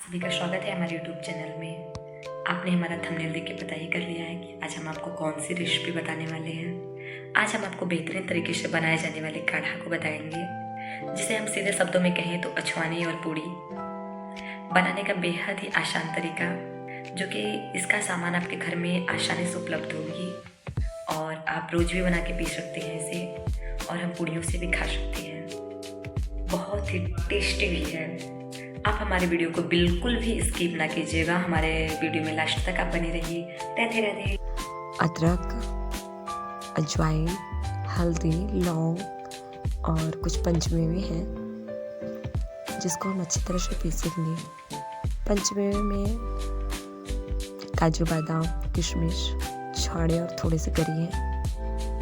सभी का स्वागत है हमारे यूट्यूब चैनल में। आपने हमारा थंबनेल देख के पता ही कर लिया है कि आज हम आपको कौन सी रेसिपी बताने वाले हैं। आज हम आपको बेहतरीन तरीके से बनाए जाने वाले काढ़ा को बताएंगे, जिसे हम सीधे शब्दों में कहें तो अछवानी और पूड़ी बनाने का बेहद ही आसान तरीका, जो कि इसका सामान आपके घर में आसानी से उपलब्ध होगी और आप रोज भी बना के पी सकते हैं इसे, और हम पूड़ियों से भी खा सकते हैं। बहुत ही टेस्टी भी है। आप हमारे वीडियो को बिल्कुल भी स्किप ना कीजिएगा, हमारे वीडियो में लास्ट तक आप बने रहिए। राधे राधे। अदरक, अजवाइन, हल्दी, लौंग और कुछ पंचमेवे हैं जिसको हम अच्छी तरह से पीसेंगे। पंचमेवे में काजू, बादाम, किशमिश, छाड़े और थोड़े से गरी हैं,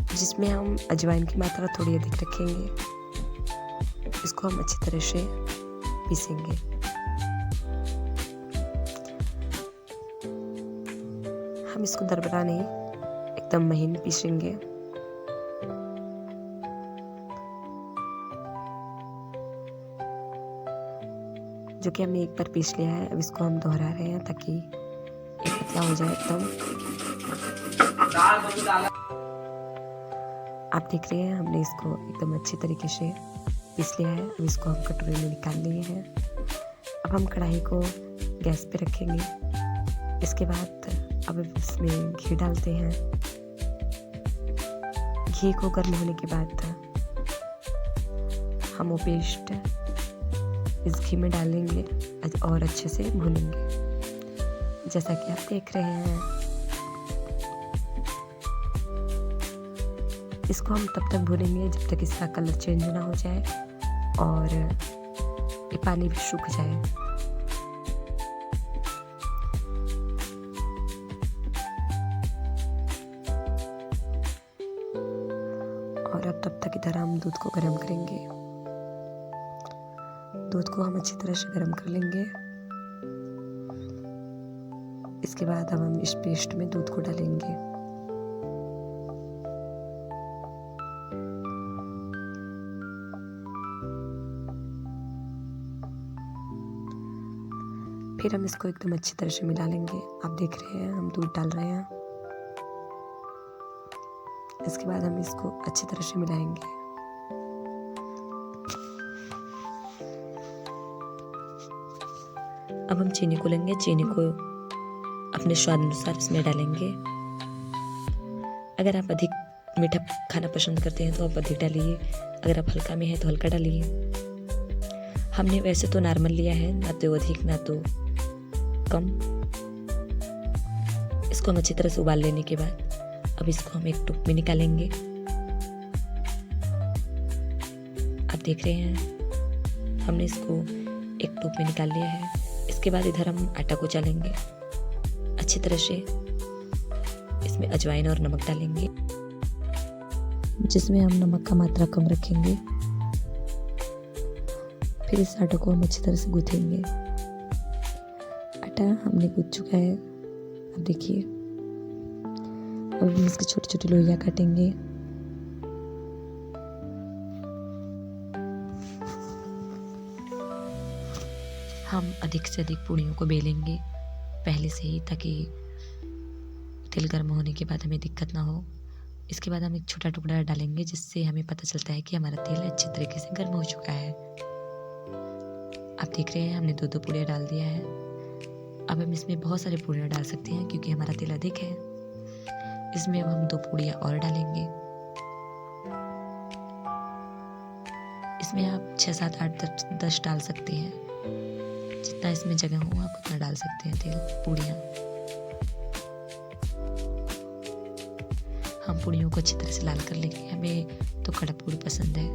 जिसमें हम अजवाइन की मात्रा थोड़ी अधिक रखेंगे। इसको हम अच्छी तरह से पीसेंगे। हम इसको दरदरा नहीं, एकदम महीन पीसेंगे। जो कि हमने एक बार पीस लिया है, अब इसको हम दोहरा रहे हैं ताकि एक पतला हो जाए एकदम। आप देख रहे हैं हमने इसको एकदम अच्छी तरीके से पीस लिया है। अब इसको हम कटोरी में निकाल लिए हैं। अब हम कढ़ाई को गैस पे रखेंगे। इसके बाद अब इसमें घी डालते हैं। घी को गर्म होने के बाद हम वो पेस्ट इस घी में डालेंगे और अच्छे से भूनेंगे, जैसा कि आप देख रहे हैं। इसको हम तब तक भूनेंगे जब तक इसका कलर चेंज ना हो जाए और ये पानी भी सूख जाए। और अब तब तक इधर हम दूध को गर्म करेंगे। दूध को हम अच्छी तरह से गर्म कर लेंगे। इसके बाद अब हम इस पेस्ट में दूध को डालेंगे। फिर हम इसको एकदम अच्छी तरह से मिला लेंगे। आप देख रहे हैं हम दूध डाल रहे हैं। इसके बाद हम इसको अच्छी तरह से मिलाएंगे। अब हम चीनी को लेंगे। चीनी को अपने स्वाद अनुसार इसमें डालेंगे। अगर आप अधिक मीठा खाना पसंद करते हैं तो आप अधिक डालिए, अगर आप हल्का में हैं तो हल्का डालिए। हमने वैसे तो नॉर्मल लिया है, ना तो अधिक ना तो कम। इसको हम अच्छी तरह से उबाल लेने के बाद अब इसको हम एक टूप में निकालेंगे। आप देख रहे हैं हमने इसको एक टूप में निकाल लिया है। इसके बाद इधर हम आटा को चालेंगे अच्छी तरह से। इसमें अजवाइन और नमक डालेंगे, जिसमें हम नमक का मात्रा कम रखेंगे। फिर इस आटे को हम अच्छी तरह से गूंथेंगे। आटा हमने गूंथ चुका है, अब देखिए। अब हम इसकी छोटी छोटी लोइयां काटेंगे। हम अधिक से अधिक पूड़ियों को बेलेंगे पहले से ही, ताकि तेल गर्म होने के बाद हमें दिक्कत ना हो। इसके बाद हम एक छोटा टुकड़ा डालेंगे, जिससे हमें पता चलता है कि हमारा तेल अच्छी तरीके से गर्म हो चुका है। आप देख रहे हैं हमने दो पूड़ियाँ डाल दिया है। अब हम इसमें बहुत सारे पूड़ियाँ डाल सकते हैं क्योंकि हमारा तेल अधिक है। इसमें अब हम 2 पूड़ियाँ और डालेंगे। इसमें आप 6, 7, 8, 10 डाल सकते हैं। जितना इसमें जगह हो आप उतना डाल सकते हैं तेल पूड़ियाँ। हम पूड़ियों को अच्छी तरह से लाल कर लेंगे। हमें तो कड़क पूड़ी पसंद है।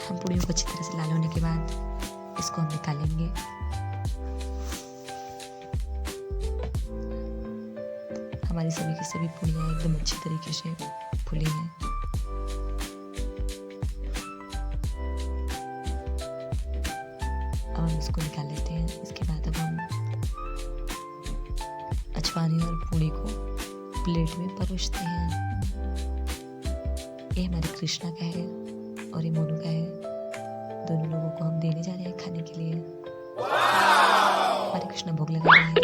हम पूड़ियों को अच्छी तरह से लाल होने के बाद इसको हम निकालेंगे। हमारी सभी की सभी पूड़ियाँ एकदम अच्छी तरीके से फूली हैं। अब हम इसको निकाल लेते हैं। इसके बाद अब हम अछवानी और पूड़ी को प्लेट में परोसते हैं। ये हमारे कृष्णा का है और ये मोनू का है। दोनों लोगों को हम देने जा कृष्ण भोग लगा रहे हैं।